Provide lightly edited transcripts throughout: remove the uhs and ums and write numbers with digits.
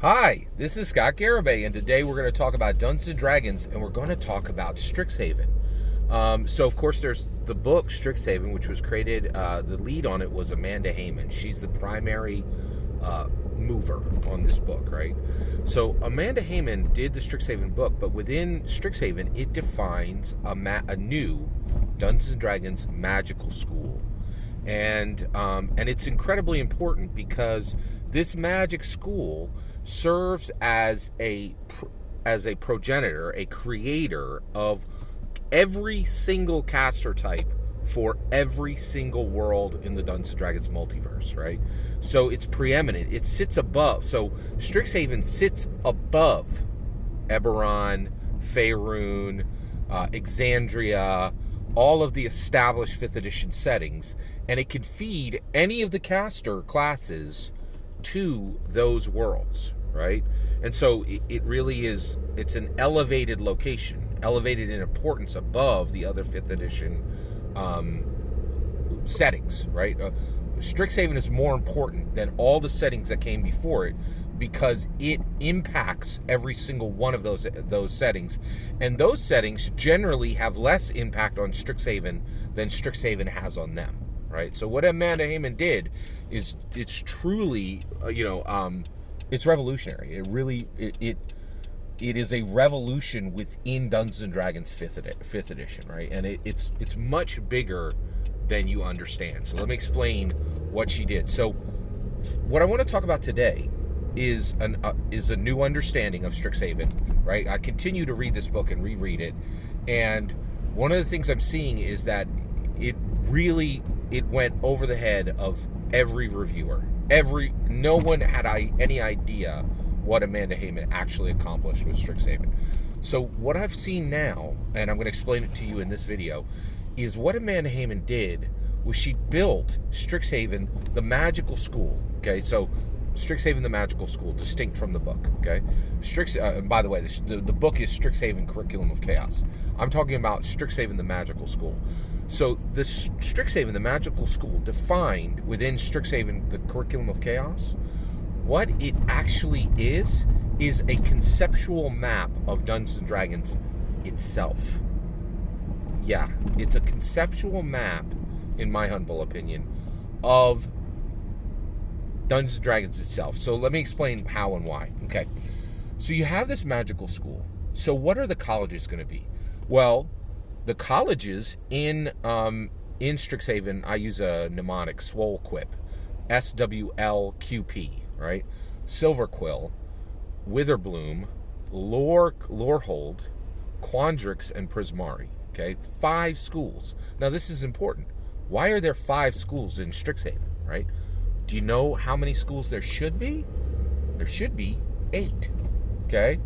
Hi, this is Scott Garibay, and today we're going to talk about Dungeons & Dragons, and we're going to talk about Strixhaven. So, of course, there's the book Strixhaven, which was created, the lead on it was Amanda Hamon. She's the primary mover on this book, right? So, Amanda Hamon did the Strixhaven book, but within Strixhaven, it defines a new Dungeons & Dragons magical school. And it's incredibly important because this magic school serves as a progenitor, a creator of every single caster type for every single world in the Dungeons & Dragons multiverse, right? So it's preeminent. It sits above. So Strixhaven sits above Eberron, Faerun, Exandria, all of the established 5th edition settings, and it can feed any of the caster classes to those worlds, right? And so it really is, it's an elevated location, elevated in importance above the other 5th edition settings, right? Strixhaven is more important than all the settings that came before it because it impacts every single one of those settings, and those settings generally have less impact on Strixhaven than Strixhaven has on them, right? So what Amanda Hamon did is it's truly, it's revolutionary. It really, it is a revolution within Dungeons & Dragons 5th edition, right? And it's much bigger than you understand. So let me explain what she did. So what I want to talk about today is a new understanding of Strixhaven, right? I continue to read this book and reread it, and one of the things I'm seeing is that it went over the head of every reviewer. No one had any idea what Amanda Hamon actually accomplished with Strixhaven. So what I've seen now, and I'm going to explain it to you in this video, is what Amanda Hamon did was she built Strixhaven, the magical school. Okay, so Strixhaven, the magical school, distinct from the book. Okay, and by the way, the book is Strixhaven Curriculum of Chaos. I'm talking about Strixhaven, the magical school. So the Strixhaven, the magical school, defined within Strixhaven, the Curriculum of Chaos, what it actually is a conceptual map of Dungeons & Dragons itself. Yeah, it's a conceptual map, in my humble opinion, of Dungeons & Dragons itself. So let me explain how and why. Okay, so you have this magical school. So what are the colleges going to be? Well, the colleges in Strixhaven, I use a mnemonic, SWOLQP, SWLQP, right? Silverquill, Witherbloom, Lorehold, Quandrix, and Prismari. Okay, 5 schools. Now this is important. Why are there 5 schools in Strixhaven, right? Do you know how many schools there should be? There should be 8. Okay,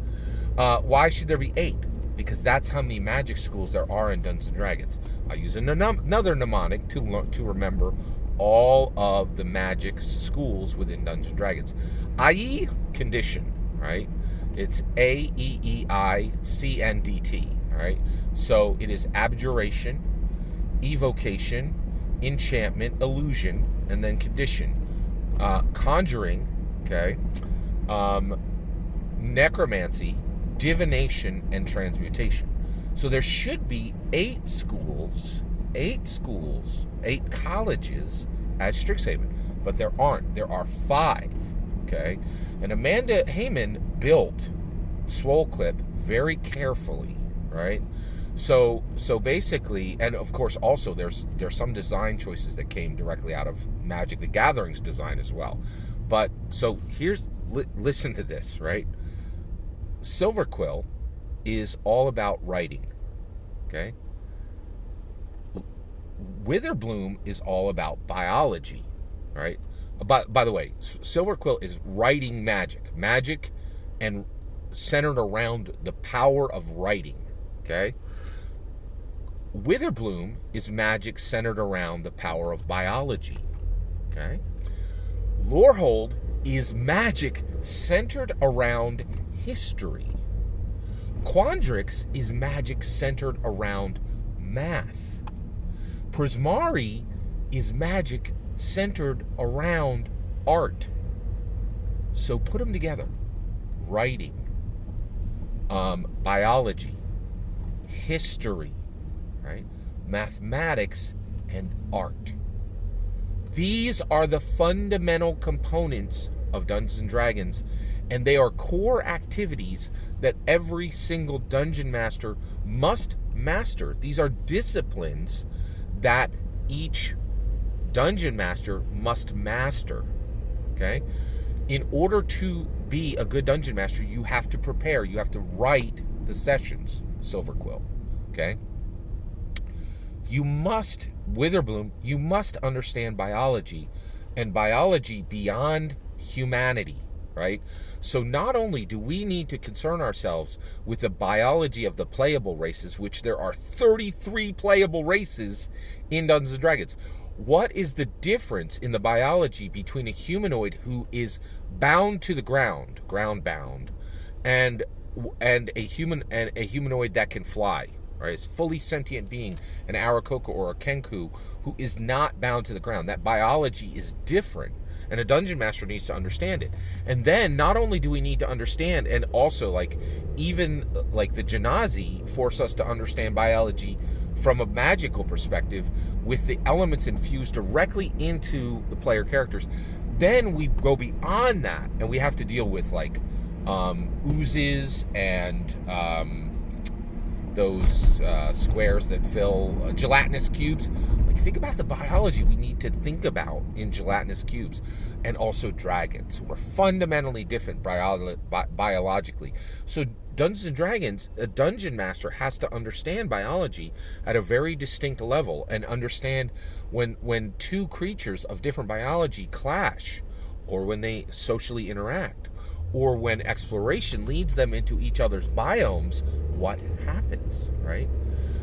why should there be 8? Because that's how many magic schools there are in Dungeons & Dragons. I use another mnemonic to remember all of the magic schools within Dungeons & Dragons, i.e. condition, right? It's AEEICNDT, all right? So it is abjuration, evocation, enchantment, illusion, and then condition. Conjuring, okay, necromancy, divination, and transmutation. So there should be 8 colleges at Strixhaven, but there aren't. There are 5, okay? And Amanda Hamon built SWOLQP very carefully, right? So basically, and of course also there's some design choices that came directly out of Magic the Gathering's design as well. But so listen to this, right? Silverquill is all about writing, okay? Witherbloom is all about biology, right? By the way, Silverquill is writing magic and centered around the power of writing, okay? Witherbloom is magic centered around the power of biology, okay? Lorehold is magic centered around history. Quandrix is magic centered around math. Prismari is magic centered around art. So put them together. writing, biology, history, right? Mathematics, and art. These are the fundamental components of Dungeons and Dragons, and they are core activities that every single dungeon master must master. These are disciplines that each dungeon master must master, okay? In order to be a good dungeon master, you have to prepare. You have to write the sessions, Silverquill, okay? You must, Witherbloom, you must understand biology, and biology beyond humanity, right? So not only do we need to concern ourselves with the biology of the playable races, which there are 33 playable races in Dungeons and Dragons. What is the difference in the biology between a humanoid who is bound to the ground, ground bound, and a humanoid that can fly? Right, it's fully sentient being, an Arakoko or a Kenku, who is not bound to the ground. That biology is different, and a dungeon master needs to understand it. And then not only do we need to understand, and also even the Genasi force us to understand biology from a magical perspective with the elements infused directly into the player characters. Then we go beyond that, and we have to deal with oozes and those squares that fill gelatinous cubes. Think about the biology we need to think about in gelatinous cubes. And also dragons, who are fundamentally different biologically. So Dungeons and Dragons, a dungeon master has to understand biology at a very distinct level, and understand when two creatures of different biology clash, or when they socially interact, or when exploration leads them into each other's biomes, what happens, right?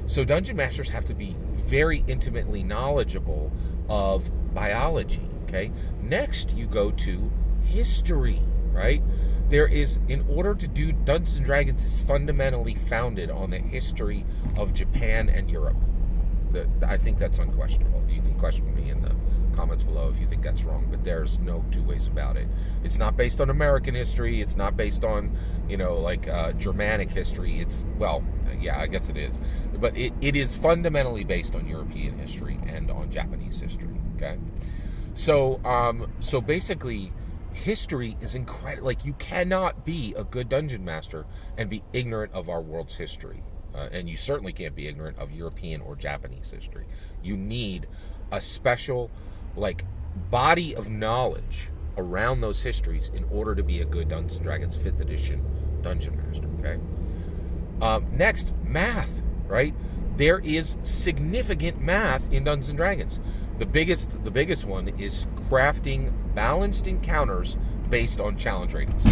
So dungeon masters have to be very intimately knowledgeable of biology, okay? Next, you go to history, right? There is, in order to do Dungeons and Dragons is fundamentally founded on the history of Japan and Europe. I think that's unquestionable. You can question me in the comments below if you think that's wrong, but there's no two ways about it. It's not based on American history. It's not based on, Germanic history. It's, I guess it is. But it is fundamentally based on European history and on Japanese history, okay? So basically, history is incredible. You cannot be a good dungeon master and be ignorant of our world's history. And you certainly can't be ignorant of European or Japanese history. You need a special, body of knowledge around those histories in order to be a good Dungeons & Dragons 5th edition dungeon master, okay? Next, math, right? There is significant math in Dungeons & Dragons. The biggest one is crafting balanced encounters based on challenge ratings.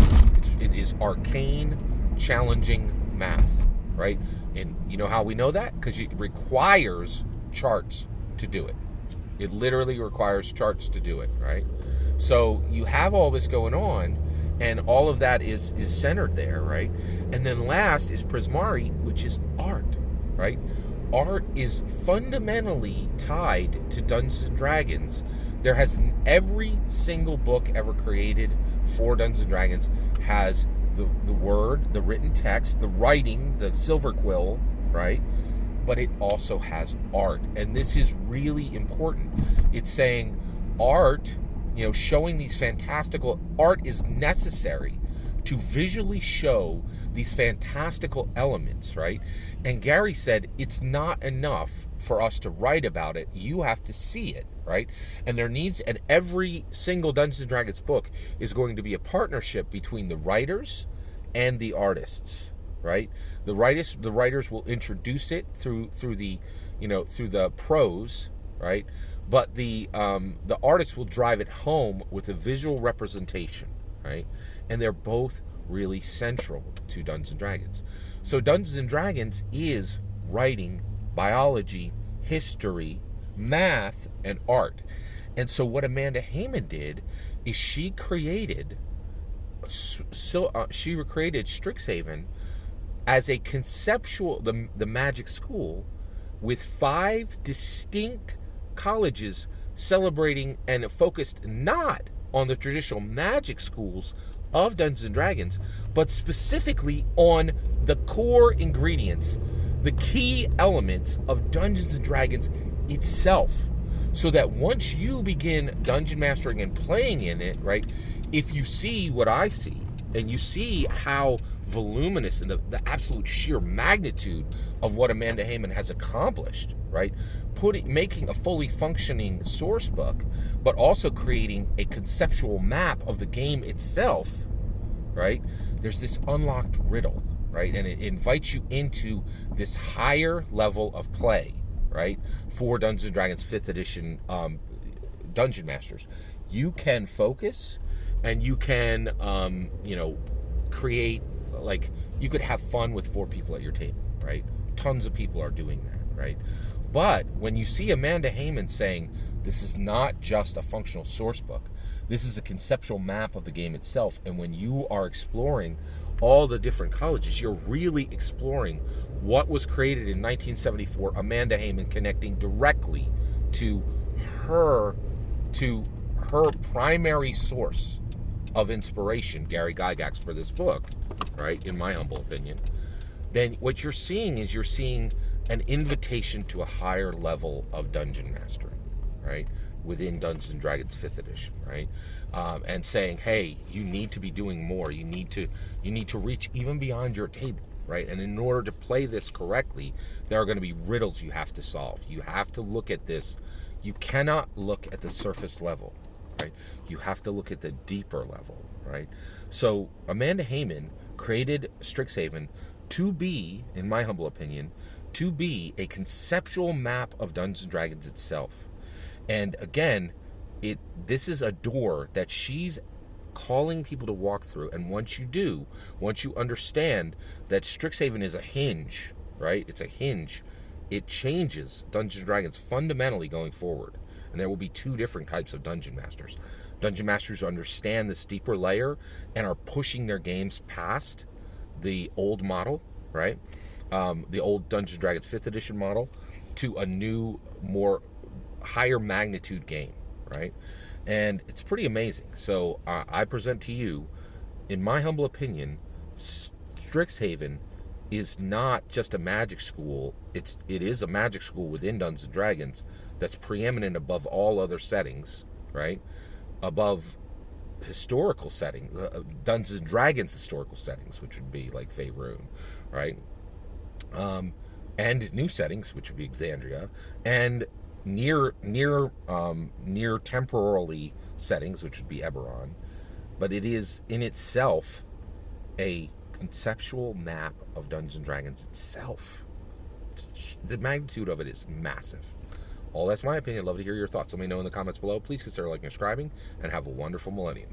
It is arcane, challenging math, right? And you know how we know that? Because it requires charts to do it. It literally requires charts to do it, right? So you have all this going on, and all of that is centered there, right? And then last is Prismari, which is art, right? Art is fundamentally tied to Dungeons and Dragons. There has every single book ever created for Dungeons and Dragons has the word, the written text, the writing, the Silverquill, right? But it also has art. And this is really important. It's saying art, showing these fantastical art is necessary to visually show these fantastical elements, right? And Gary said it's not enough for us to write about it. You have to see it, right? And every single Dungeons and Dragons book is going to be a partnership between the writers and the artists, right? The writers will introduce it through the prose, right? But the artists will drive it home with a visual representation, right? And they're both really central to Dungeons and Dragons. So Dungeons and Dragons is writing, biology, history, math, and art. And so what Amanda Hamon did is she created Strixhaven as a conceptual, the magic school, with 5 distinct colleges celebrating and focused not on the traditional magic schools, of Dungeons and Dragons, but specifically on the core ingredients, the key elements of Dungeons and Dragons itself. So that once you begin dungeon mastering and playing in it, right, if you see what I see, and you see how voluminous and the absolute sheer magnitude of what Amanda Hamon has accomplished, right, making a fully functioning source book, but also creating a conceptual map of the game itself, right, there's this unlocked riddle, right, and it invites you into this higher level of play, right, for Dungeons & Dragons 5th edition Dungeon Masters. You can focus, and you can, create, like, you could have fun with 4 people at your table, right? Tons of people are doing that, right? But when you see Amanda Hamon saying, this is not just a functional source book, this is a conceptual map of the game itself, and when you are exploring all the different colleges, you're really exploring what was created in 1974, Amanda Hamon connecting directly to her primary source of inspiration, Gary Gygax, for this book, right, in my humble opinion. Then what you're seeing is an invitation to a higher level of dungeon mastering, right, within Dungeons & Dragons 5th edition, right, and saying, hey, you need to be doing more. You need to reach even beyond your table, right? And in order to play this correctly, there are going to be riddles you have to solve. You have to look at this. You cannot look at the surface level, right? You have to look at the deeper level, right? So Amanda Hamon created Strixhaven to be, in my humble opinion, to be a conceptual map of Dungeons & Dragons itself. And again, this is a door that she's calling people to walk through. And once you understand that Strixhaven is a hinge, right? It's a hinge. It changes Dungeons & Dragons fundamentally going forward. And there will be 2 different types of Dungeon Masters. Dungeon Masters who understand this deeper layer and are pushing their games past the old model, right? The old Dungeons & Dragons 5th edition model to a new, more higher magnitude game, right? And it's pretty amazing. So I present to you, in my humble opinion, Strixhaven is not just a magic school. It is a magic school within Dungeons & Dragons that's preeminent above all other settings, right? Above historical settings, Dungeons & Dragons historical settings, which would be like Faerun, right? And new settings, which would be Exandria, and near temporally settings, which would be Eberron. But it is in itself a conceptual map of Dungeons & Dragons itself. The magnitude of it is massive. All that's my opinion. I'd love to hear your thoughts. Let me know in the comments below. Please consider liking and subscribing, and have a wonderful millennium.